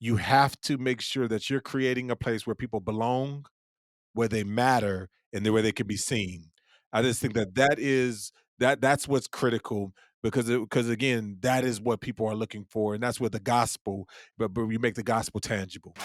you have to make sure that you're creating a place where people belong, where they matter, and where they can be seen. I just think that that's what's critical because again, that is what people are looking for, and that's what the gospel, but we make the gospel tangible.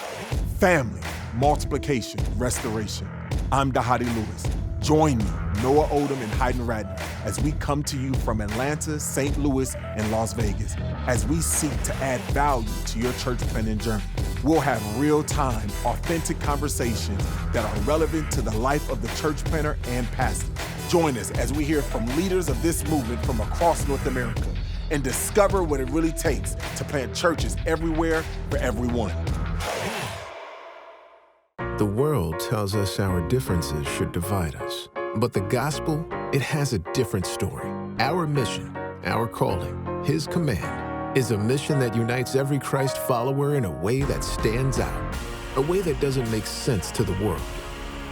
Family, multiplication, restoration. I'm Dahadi Lewis. Join me, Noah Oldham and Hayden Ratner, as we come to you from Atlanta, St. Louis, and Las Vegas, as we seek to add value to your church planting journey. We'll have real-time, authentic conversations that are relevant to the life of the church planter and pastor. Join us as we hear from leaders of this movement from across North America and discover what it really takes to plant churches everywhere for everyone. The world tells us our differences should divide us. But the gospel, it has a different story. Our mission, our calling, His command, is a mission that unites every Christ follower in a way that stands out, a way that doesn't make sense to the world.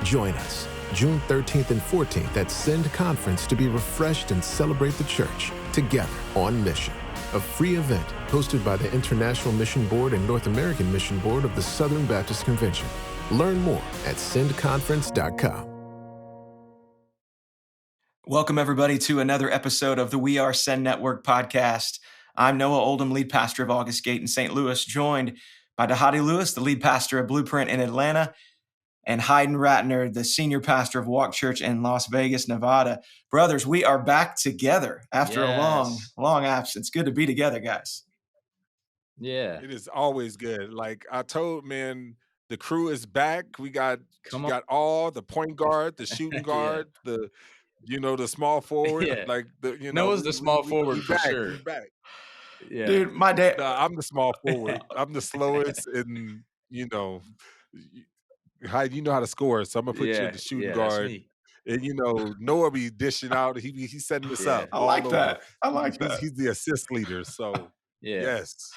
Join us June 13th and 14th at Send Conference to be refreshed and celebrate the church together on mission. A free event hosted by the International Mission Board and North American Mission Board of the Southern Baptist Convention. Learn more at sendconference.com. Welcome, everybody, to another episode of the We Are Send Network podcast. I'm Noah Oldham, lead pastor of August Gate in St. Louis, joined by Dahadi Lewis, the lead pastor of Blueprint in Atlanta, and Hayden Ratner, the senior pastor of Walk Church in Las Vegas, Nevada. Brothers, we are back together after a long absence. Good to be together, guys. Yeah. It is always good. Like I told, man, the crew is back. We got all the point guard, the shooting guard, the small forward. Yeah. Like Noah's the small forward for back. sure. We back. Yeah. Dude, my dad. I'm the small forward. I'm the slowest, and how to score. So I'm gonna put you in the shooting guard. And Noah be dishing out. He's setting this up. I like that. He's the assist leader. So yes.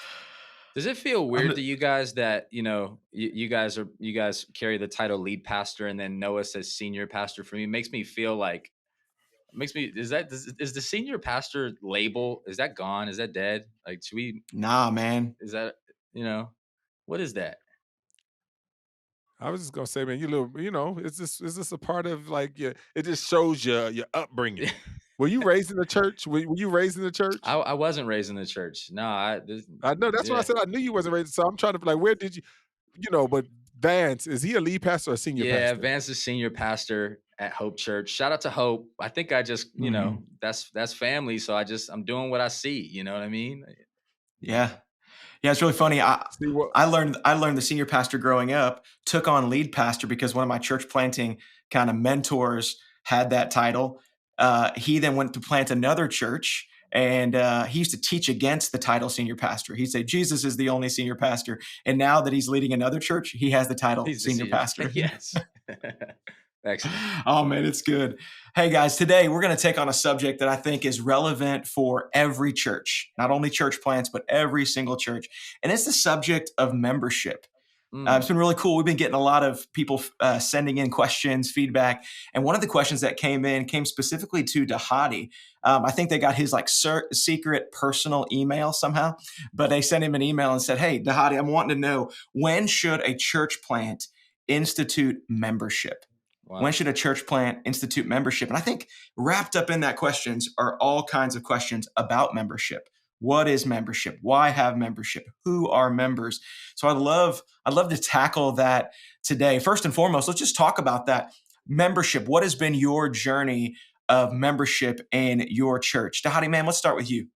Does it feel weird to you guys that you guys carry the title lead pastor and then Noah says senior pastor? For me, it makes me feel like is the senior pastor label, is that gone? Is that dead? Like, should we? Nah, man. Is that what is that? I was just gonna say, man, is this a part of like it just shows your upbringing? Were you raised in the church? Were you raised in the church? I wasn't raised in the church. No, I know. That's why I said I knew you wasn't raised. So I'm trying to be like, where did you, but Vance, is he a lead pastor or a senior pastor? Yeah, Vance is senior pastor at Hope Church. Shout out to Hope. I think I just, that's family. So I'm doing what I see. You know what I mean? Yeah. Yeah, it's really funny. I learned the senior pastor growing up, took on lead pastor because one of my church planting kind of mentors had that title. He then went to plant another church, and he used to teach against the title senior pastor. He'd say Jesus is the only senior pastor. And now that he's leading another church, he has the title senior pastor. Yes. Excellent. Oh, man, it's good. Hey, guys, today we're going to take on a subject that I think is relevant for every church, not only church plants, but every single church. And it's the subject of membership. It's been really cool. We've been getting a lot of people sending in questions, feedback. And one of the questions that came specifically to Dahadi. I think they got his secret personal email somehow, but they sent him an email and said, hey, Dahadi, I'm wanting to know, when should a church plant institute membership? Wow. When should a church plant institute membership? And I think wrapped up in that questions are all kinds of questions about membership. What is membership? Why have membership? Who are members? So I'd love to tackle that today. First and foremost, let's just talk about that membership. What has been your journey of membership in your church? Dahadi, man, let's start with you.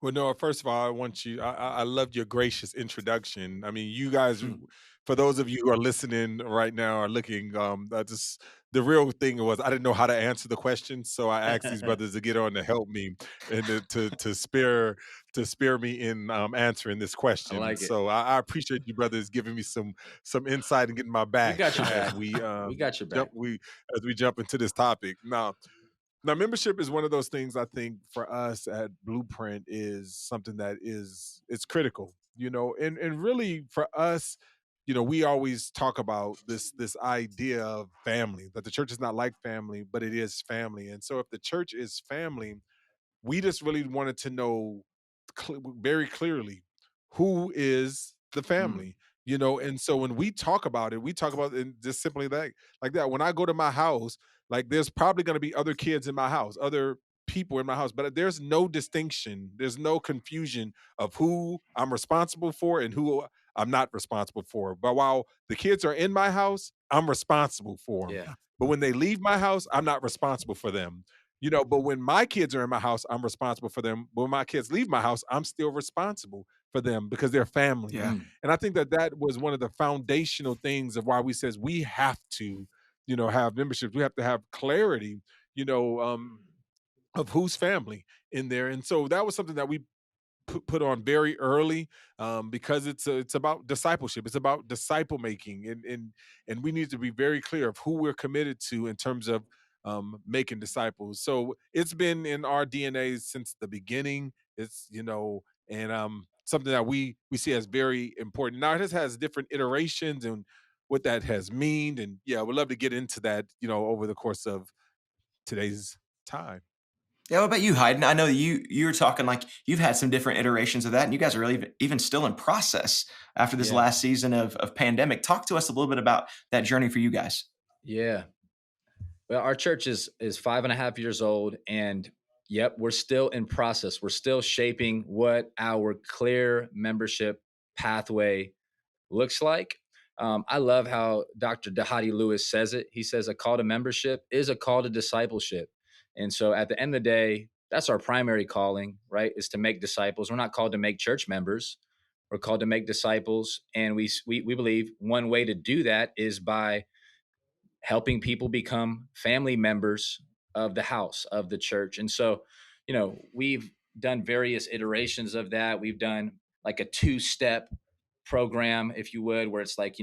Well, Noah, first of all, I loved your gracious introduction. I mean, you guys, for those of you who are listening right now or looking, the real thing was I didn't know how to answer the question, so I asked these brothers to get on to help me and to spare me in answering this question. So I appreciate you brothers giving me some insight and getting my back. We got your back. As we got your back. As we jump into this topic Now, membership is one of those things I think for us at Blueprint is something that it's critical, and really for us, we always talk about this idea of family, that the church is not like family, but it is family. And so if the church is family, we just really wanted to know very clearly who is the Mm. family, you know. And so when we talk about it, we talk about it just simply that, like that. When I go to my house, like there's probably going to be other kids in my house, other people in my house, but there's no distinction, there's no confusion of who I'm responsible for and who I'm not responsible for. But while the kids are in my house, I'm responsible for them. Yeah. But when they leave my house, I'm not responsible for them. You know, but when my kids are in my house, I'm responsible for them. But when my kids leave my house, I'm still responsible for them because they're family. Yeah. Mm. And I think that that was one of the foundational things of why we says we have to, you know, have memberships. We have to have clarity, you know, of who's family in there. And so that was something that we put on very early, because it's about discipleship. It's about disciple making, and we need to be very clear of who we're committed to in terms of making disciples. So it's been in our DNA since the beginning. It's, you know, and something that we see as very important. Now it has different iterations and what that has meaned, and yeah, we'd love to get into that, you know, over the course of today's time. Yeah, what about you, Hayden? I know you were talking like you've had some different iterations of that, and you guys are really even still in process after this Yeah. last season of pandemic. Talk to us a little bit about that journey for you guys. Yeah. Well, our church is 5.5 years old, and yep, we're still in process. We're still shaping what our clear membership pathway looks like. I love how Dr. Dahadi Lewis says it. He says a call to membership is a call to discipleship. And so at the end of the day, that's our primary calling, right? Is to make disciples. We're not called to make church members. We're called to make disciples. And we believe one way to do that is by helping people become family members of the house of the church. And so, we've done various iterations of that. We've done like a two-step program, if you would, where it's like,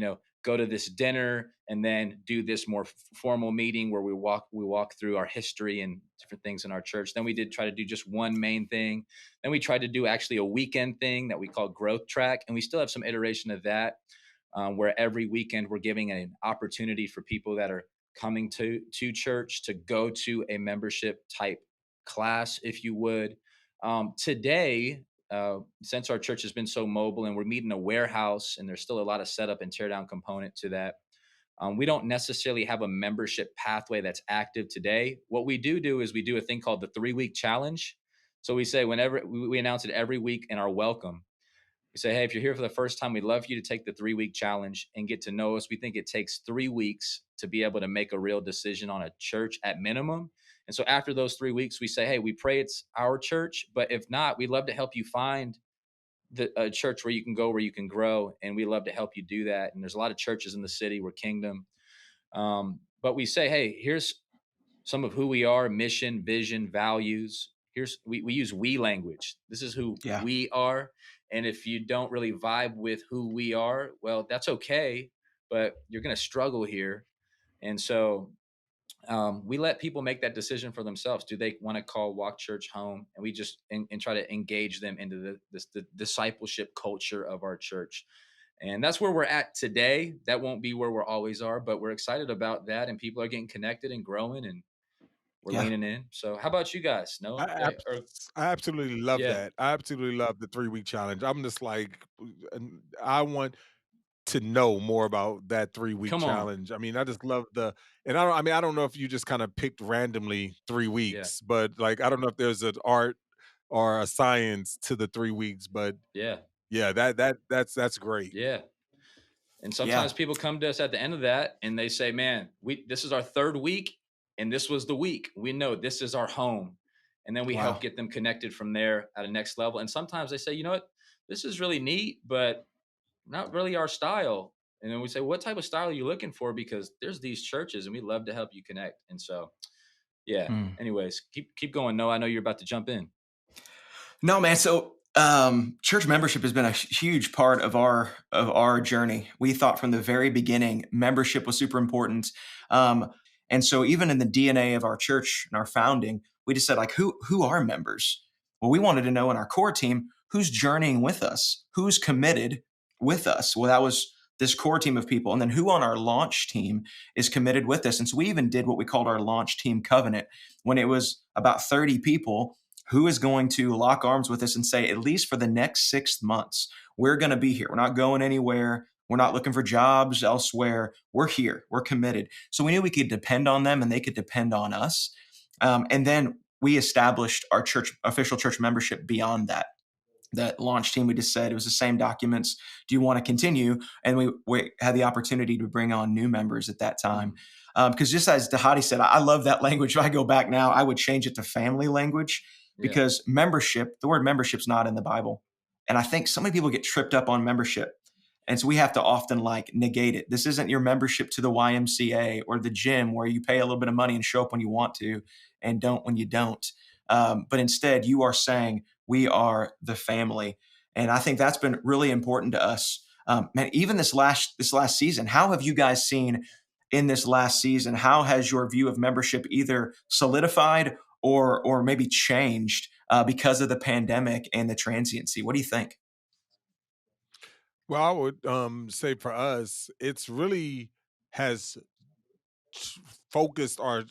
go to this dinner and then do this more formal meeting where we walk through our history and different things in our church. Then we did try to do just one main thing. Then we tried to do actually a weekend thing that we call Growth Track, and we still have some iteration of that, where every weekend we're giving an opportunity for people that are coming to church to go to a membership type class, if you would. Today, since our church has been so mobile and we're meeting a warehouse, and there's still a lot of setup and tear down component to that, we don't necessarily have a membership pathway that's active today. What we do is we do a thing called the 3-week challenge. So we say whenever we announce it every week in our welcome. We say, hey, if you're here for the first time, we'd love for you to take the 3-week challenge and get to know us. We think it takes 3 weeks to be able to make a real decision on a church at minimum. And so after those 3 weeks, we say, hey, we pray it's our church, but if not, we'd love to help you find a church where you can go, where you can grow. And we love to help you do that. And there's a lot of churches in the city. We're Kingdom. But we say, hey, here's some of who we are: mission, vision, values. We use we language. This is who Yeah. we are. And if you don't really vibe with who we are, well, that's okay, but you're going to struggle here. And so we let people make that decision for themselves. Do they want to call Walk Church home? And we just and try to engage them into the discipleship culture of our church. And that's where we're at today. That won't be where we always are, but we're excited about that. And people are getting connected and growing, and we're Yeah. leaning in. So how about you guys? I No? I absolutely love Yeah. that. I absolutely love the 3-week challenge. I'm just like, I want to know more about that 3-week Come on. challenge. I mean, I just love and I don't know if you just kind of picked randomly 3 Yeah. weeks, but like, I don't know if there's an art or a science to the 3 weeks, but Yeah. yeah, that's great. Yeah. And Yeah. sometimes people come to us at the end of that and they say, man, this is our 3rd week and this was the week. We know this is our home. And then we help Wow. get them connected from there at a next level. And sometimes they say, you know what, this is really neat, but not really our style. And then we say, what type of style are you looking for? Because there's these churches and we'd love to help you connect. And so, yeah. Hmm. Anyways, keep going. No, I know you're about to jump in. No, man. So, church membership has been a huge part of our journey. We thought from the very beginning membership was super important, and so even in the DNA of our church and our founding, we just said like, who are members? Well, we wanted to know in our core team who's journeying with us, who's committed with us. Well, that was this core team of people, and then who on our launch team is committed with us. And so we even did what we called our launch team covenant when it was about 30 people who is going to lock arms with us and say, at least for the next 6 months, we're going to be here. We're not going anywhere. We're not looking for jobs elsewhere. We're here. We're committed. So we knew we could depend on them and they could depend on us. And then we established our church, official church membership beyond that. That launch team, we just said it was the same documents. Do you want to continue? And we had the opportunity to bring on new members at that time. Because just as Dhati said, I love that language. If I go back now, I would change it to family language, because membership, the word membership's not in the Bible. And I think so many people get tripped up on membership. And so we have to often like negate it. This isn't your membership to the YMCA or the gym where you pay a little bit of money and show up when you want to and don't when you don't. But instead, you are saying we are the family. And I think that's been really important to us. Man, even this last season, how have you guys seen in this last season? How has your view of membership either solidified or maybe changed because of the pandemic and the transiency? What do you think? Well, I would say for us, it's really has focused or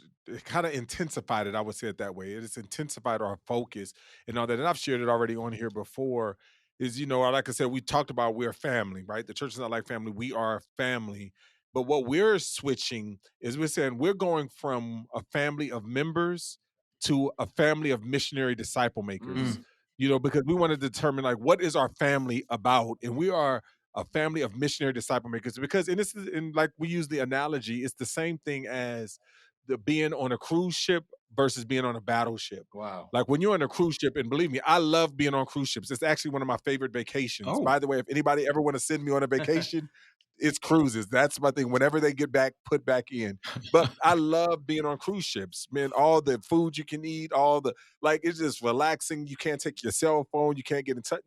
kind of intensified it. I would say it that way. It has intensified our focus and all that. And I've shared it already on here before. Is like I said, we talked about we're family, right? The church is not like family. We are family. But what we're switching is we're saying we're going from a family of members to a family of missionary disciple makers. Mm, Because we want to determine like what is our family about, and we are a family of missionary disciple makers because and this is and like we use the analogy, it's the same thing as the being on a cruise ship versus being on a battleship. Wow. Like when you're on a cruise ship, and believe me, I love being on cruise ships. It's actually one of my favorite vacations. oh, By the way, if anybody ever want to send me on a vacation, it's cruises. That's my thing. Whenever they get back, put back in. But I love being on cruise ships, man. All the food you can eat, all the like, it's just relaxing. You can't take your cell phone, you can't get in touch,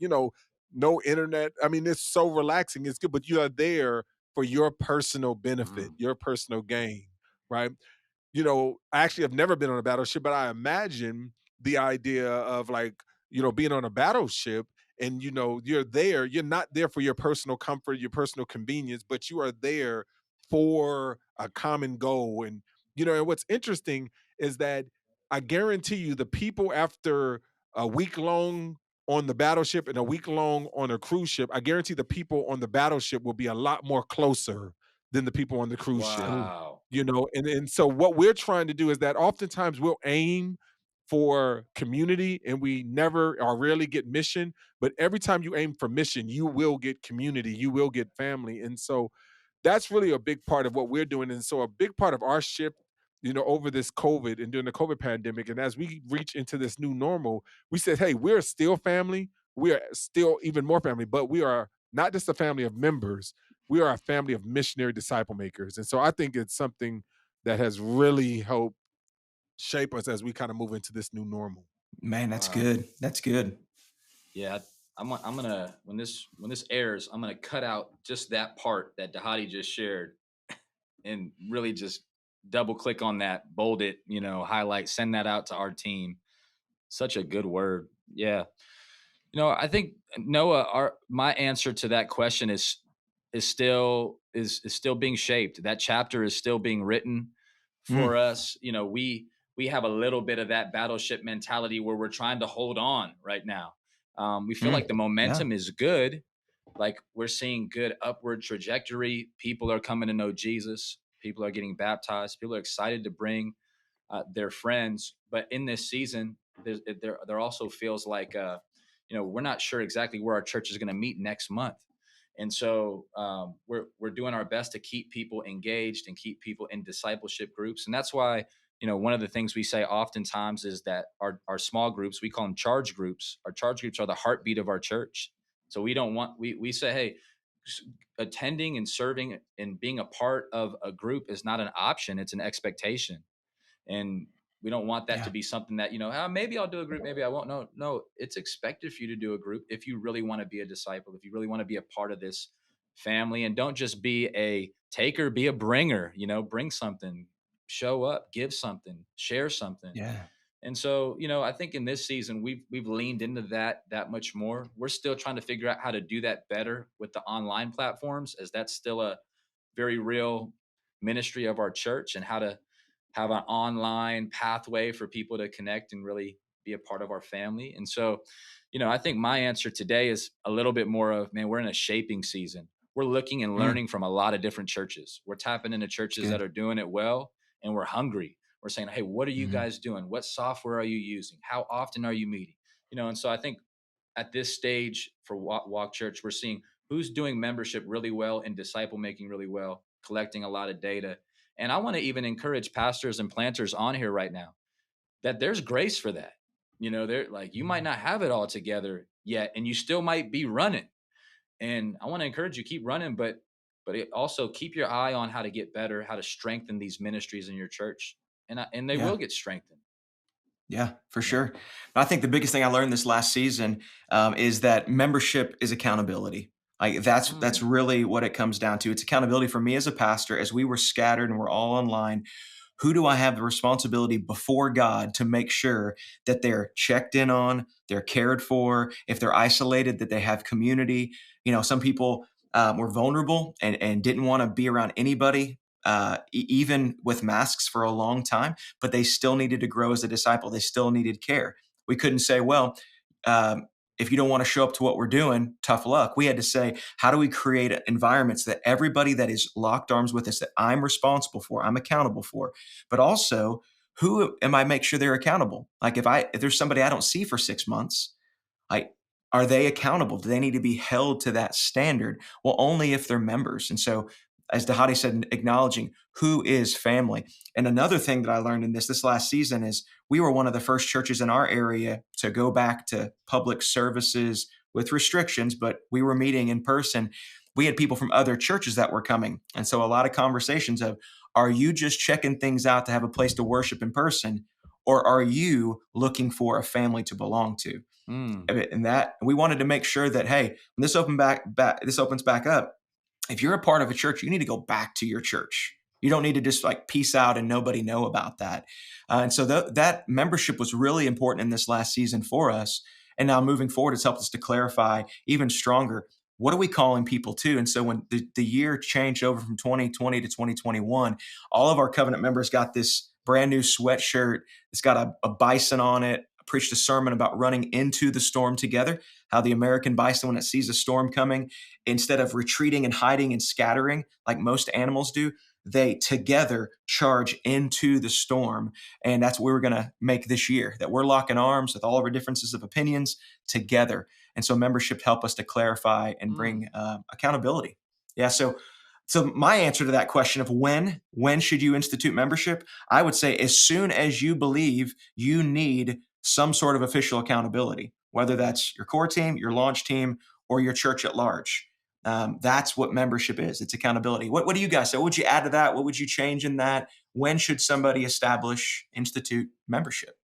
no internet. I mean, it's so relaxing. It's good, but you are there for your personal benefit, mm, your personal gain, right? I actually have never been on a battleship, but I imagine the idea of like, being on a battleship and you're not there for your personal comfort, your personal convenience, but you are there for a common goal. And what's interesting is that I guarantee you the people after a week long on the battleship and a week long on a cruise ship, I guarantee the people on the battleship will be a lot more closer than the people on the cruise ship. ooh, Wow. And so what we're trying to do is that oftentimes we'll aim for community and we never or rarely get mission, but every time you aim for mission, you will get community, you will get family. And so that's really a big part of what we're doing. And so a big part of our shift, over this COVID and during the COVID pandemic, and as we reach into this new normal, we said, hey, we're still family. We are still even more family, but we are not just a family of members, we are a family of missionary disciple makers. And so I think it's something that has really helped shape us as we kind of move into this new normal. man, that's Wow. good. That's good. Yeah. I'm gonna when this airs, I'm gonna cut out just that part that Dhati just shared and really just double click on that, bold it, highlight, send that out to our team. Such a good word. Yeah. I think Noah, my answer to that question is still being shaped. That chapter is still being written Mm, for us. We have a little bit of that battleship mentality where we're trying to hold on right now. We feel mm, like the yeah. momentum is good. Like we're seeing good upward trajectory. People are coming to know Jesus. People are getting baptized. People are excited to bring their friends. But in this season, there also feels like we're not sure exactly where our church is going to meet next month, and so we're doing our best to keep people engaged and keep people in discipleship groups, and that's why one of the things we say oftentimes is that our small groups, we call them charge groups. Our charge groups are the heartbeat of our church. So we don't want we say, hey, attending and serving and being a part of a group is not an option; it's an expectation. And we don't want that to Yeah. be something that maybe I'll do a group, maybe I won't. No, it's expected for you to do a group if you really want to be a disciple, if you really want to be a part of this family. And don't just be a taker, be a bringer. Bring something, show up, give something, share something. Yeah. And so I think in this season we've leaned into that much more. We're still trying to figure out how to do that better with the online platforms, as that's still a very real ministry of our church, and how to have an online pathway for people to connect and really be a part of our family. And so, I think my answer today is a little bit more of, man, we're in a shaping season. We're looking and Mm, learning from a lot of different churches. We're tapping into it's churches that good. are doing it well, and we're hungry. We're saying, hey, what are you Hmm. guys doing? What software are you using? How often are you meeting? And so I think at this stage for Walk Church, we're seeing who's doing membership really well and disciple making really well, collecting a lot of data. And I want to even encourage pastors and planters on here right now that there's grace for that. They're like, you might not have it all together yet, and you still might be running. And I want to encourage you, keep running, but it also keep your eye on how to get better, how to strengthen these ministries in your church, and they Yeah. will get strengthened. Yeah, for Yeah. sure. I think the biggest thing I learned this last season is that membership is accountability. Like that's Mm, really what it comes down to. It's accountability for me as a pastor. As we were scattered and we're all online, who do I have the responsibility before God to make sure that they're checked in on, they're cared for, if they're isolated, that they have community. Some people were vulnerable and didn't want to be around anybody, even with masks for a long time, but they still needed to grow as a disciple. They still needed care. We couldn't say, well, if you don't want to show up to what we're doing, tough luck. We had to say, how do we create environments that everybody that is locked arms with us, that I'm responsible for, I'm accountable for, but also who am I make sure they're accountable? Like if there's somebody I don't see for 6 months, like, are they accountable? Do they need to be held to that standard? Well, only if they're members. And so, as Dahadi said, acknowledging who is family. And another thing that I learned in this last season is we were one of the first churches in our area to go back to public services with restrictions, but we were meeting in person. We had people from other churches that were coming. And so a lot of conversations of, are you just checking things out to have a place to worship in person? Or are you looking for a family to belong to? mm, And that we wanted to make sure that, hey, when this opens back up, if you're a part of a church, you need to go back to your church. You don't need to just like peace out and nobody know about that. And so that membership was really important in this last season for us. And now moving forward, it's helped us to clarify even stronger, what are we calling people to? And so when the year changed over from 2020 to 2021, all of our covenant members got this brand new sweatshirt. It's got a bison on it. I preached a sermon about running into the storm together, how the American bison, when it sees a storm coming, instead of retreating and hiding and scattering like most animals do, they together charge into the storm. And that's what we're going to make this year, that we're locking arms with all of our differences of opinions together. And so membership help us to clarify and mm. bring accountability. Yeah. So my answer to that question of when should you institute membership? I would say as soon as you believe you need some sort of official accountability, whether that's your core team, your launch team, or your church at large. That's what membership is. It's accountability. What do you guys say? What would you add to that? What would you change in that? When should somebody institute membership?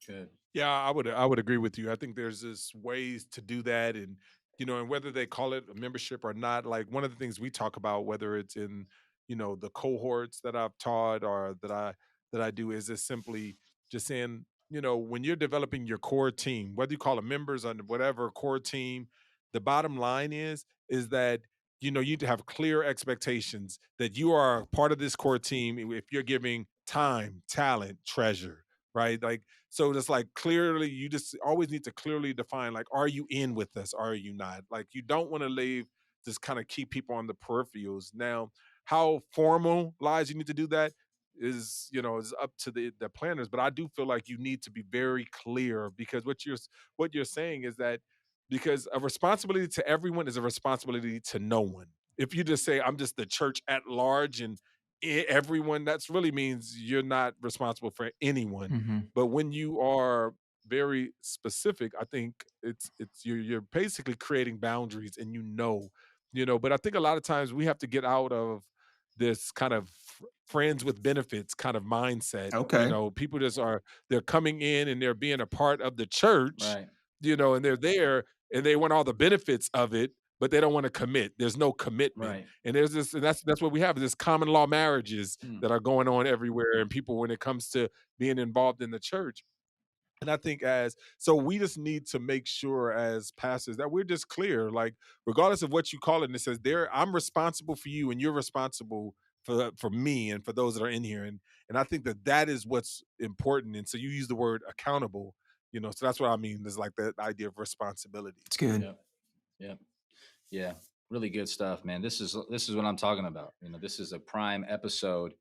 Good. Yeah, I would agree with you. I think there's this ways to do that, and and whether they call it a membership or not, like one of the things we talk about, whether it's in the cohorts that I've taught or that I do, is just simply just saying, when you're developing your core team, whether you call them members or whatever core team, the bottom line is that you need to have clear expectations that you are part of this core team if you're giving time, talent, treasure, right? Like, so it's like clearly, you just always need to clearly define, like, are you in with us? Are you not? Like, you don't want to leave, just kind of keep people on the peripherals. Now, how formalized you need to do that is up to the planners. But I do feel like you need to be very clear, because what you're saying is that because a responsibility to everyone is a responsibility to no one. If you just say I'm just the church at large and everyone, that's really means you're not responsible for anyone. Hmm. But when you are very specific, I think it's you're basically creating boundaries, and but I think a lot of times we have to get out of this kind of friends with benefits kind of mindset. Okay. People just they're coming in and they're being a part of the church, Right. and they're there and they want all the benefits of it, but they don't want to commit. There's no commitment. Right. And there's this, and that's what we have, is this common law marriages Mm. that are going on everywhere, and people, when it comes to being involved in the church. And I think so we just need to make sure as pastors that we're just clear, like, regardless of what you call it, and it says there, I'm responsible for you and you're responsible for me and for those that are in here, and I think that is what's important. And so you use the word accountable, so that's what I mean is like the idea of responsibility. It's good. Yep. Yep. Yeah. Really good stuff, man. This is what I'm talking about. This is a prime episode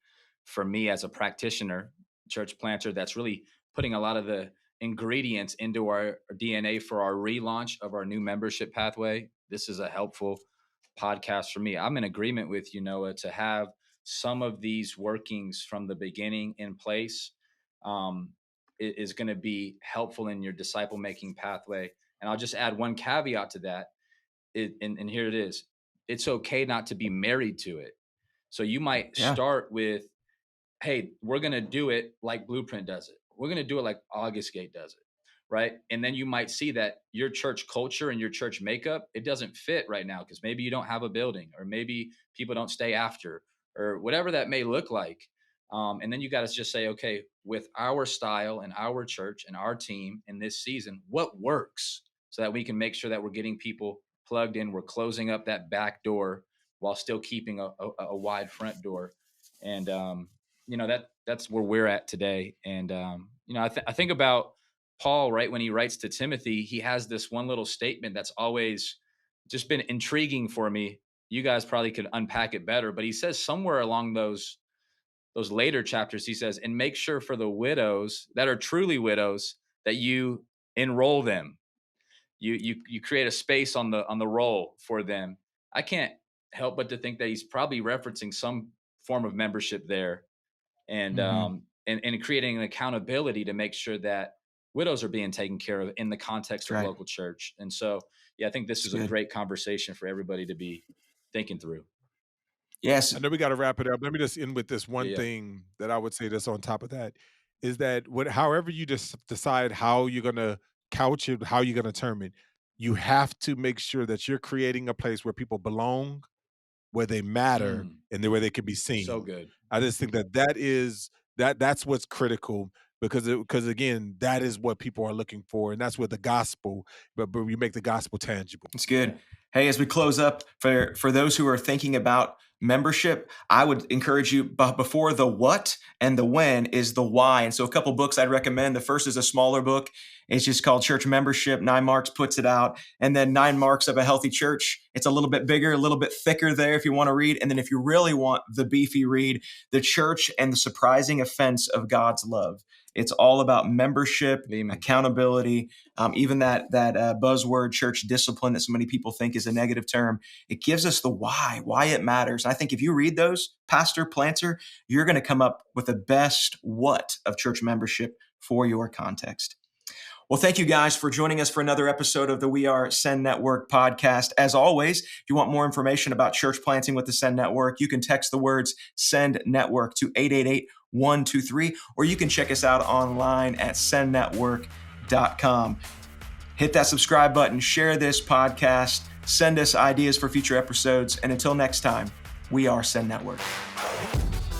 for me as a practitioner, church planter, that's really putting a lot of the ingredients into our DNA for our relaunch of our new membership pathway. This is a helpful podcast for me. I'm in agreement with you, Noah, to have some of these workings from the beginning in place is going to be helpful in your disciple making pathway. And I'll just add one caveat to that. And here it is. It's okay not to be married to it. So you might start with, hey, we're going to do it like Blueprint does it. We're going to do it like August Gate does it, right? And then you might see that your church culture and your church makeup, it doesn't fit right now because maybe you don't have a building, or maybe people don't stay after, or whatever that may look like. And then you got to just say, okay, with our style and our church and our team in this season, what works so that we can make sure that we're getting people plugged in. We're closing up that back door while still keeping a wide front door. And, that's where we're at today. And, I think about Paul, right? When he writes to Timothy, he has this one little statement that's always just been intriguing for me. You guys probably could unpack it better, but he says somewhere along those later chapters, he says, and make sure for the widows that are truly widows that you enroll them. You create a space on the roll for them. I can't help but to think that he's probably referencing some form of membership there, and and creating an accountability to make sure that widows are being taken care of in the context of local church. And so, I think this is a great conversation for everybody to be thinking through. Yes. I know we got to wrap it up. Let me just end with this one thing that I would say that's on top of that is that however you just decide how you're going to couch it, how you're going to term it, you have to make sure that you're creating a place where people belong, where they matter, and where they can be seen. So good. I just think that's what's critical because again, that is what people are looking for, and that's what the gospel. But we make the gospel tangible. It's good. Hey, as we close up, for those who are thinking about membership, I would encourage you, before the what and the when is the why. And so a couple books I'd recommend. The first is a smaller book. It's just called Church Membership. 9 Marks puts it out. And then 9 Marks of a Healthy Church. It's a little bit bigger, a little bit thicker there if you want to read. And then if you really want the beefy read, The Church and the Surprising Offense of God's Love. It's all about membership, accountability, even that buzzword church discipline that so many people think is a negative term. It gives us the why it matters. I think if you read those, pastor, planter, you're going to come up with the best what of church membership for your context. Well, thank you guys for joining us for another episode of the We Are Send Network podcast. As always, if you want more information about church planting with the Send Network, you can text the words Send Network to 888-123, or you can check us out online at sendnetwork.com. Hit that subscribe button, share this podcast, send us ideas for future episodes, and until next time, We Are Send Network.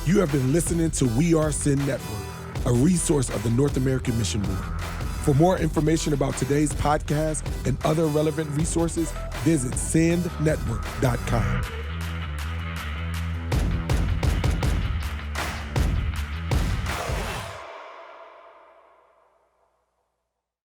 You have been listening to We Are Send Network, a resource of the North American Mission Movement. For more information about today's podcast and other relevant resources, visit sendnetwork.com.